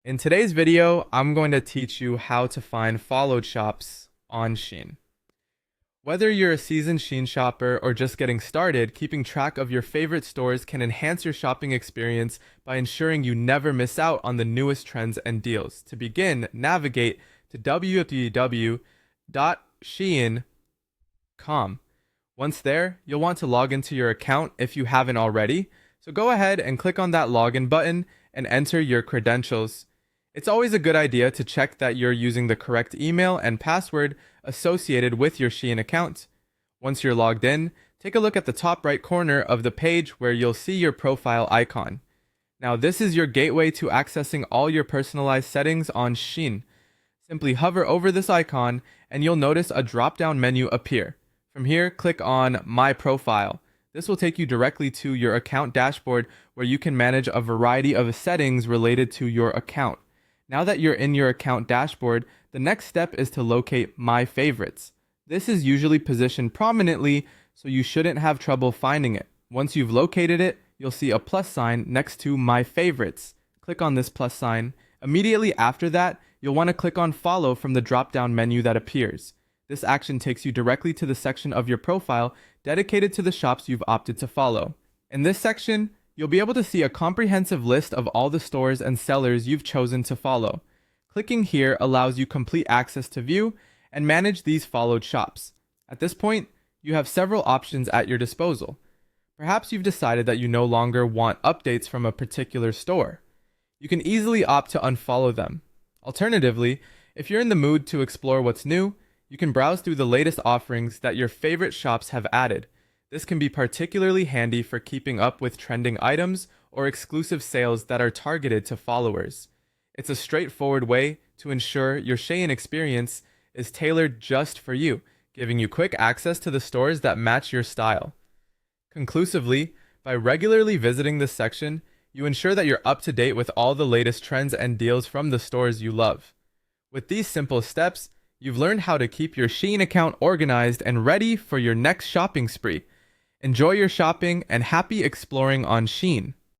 In today's video, I'm going to teach you how to find followed shops on Shein. Whether you're a seasoned Shein shopper or just getting started, keeping track of your favorite stores can enhance your shopping experience by ensuring you never miss out on the newest trends and deals. To begin, navigate to www.shein.com. Once there, you'll want to log into your account if you haven't already. So go ahead and click on that login button and enter your credentials. It's always a good idea to check that you're using the correct email and password associated with your Shein account. Once you're logged in, take a look at the top right corner of the page where you'll see your profile icon. Now, this is your gateway to accessing all your personalized settings on Shein. Simply hover over this icon and you'll notice a drop-down menu appear. From here, click on My Profile. This will take you directly to your account dashboard where you can manage a variety of settings related to your account. Now that you're in your account dashboard, the next step is to locate My Favorites. This is usually positioned prominently, so you shouldn't have trouble finding it. Once you've located it, you'll see a plus sign next to My Favorites. Click on this plus sign. Immediately after that, you'll want to click on Follow from the drop-down menu that appears. This action takes you directly to the section of your profile dedicated to the shops you've opted to follow. In this section, you'll be able to see a comprehensive list of all the stores and sellers you've chosen to follow. Clicking here allows you complete access to view and manage these followed shops. At this point, you have several options at your disposal. Perhaps you've decided that you no longer want updates from a particular store. You can easily opt to unfollow them. Alternatively, if you're in the mood to explore what's new, you can browse through the latest offerings that your favorite shops have added. This can be particularly handy for keeping up with trending items or exclusive sales that are targeted to followers. It's a straightforward way to ensure your Shein experience is tailored just for you, giving you quick access to the stores that match your style. Conclusively, by regularly visiting this section, you ensure that you're up to date with all the latest trends and deals from the stores you love. With these simple steps, you've learned how to keep your Shein account organized and ready for your next shopping spree. Enjoy your shopping and happy exploring on Shein.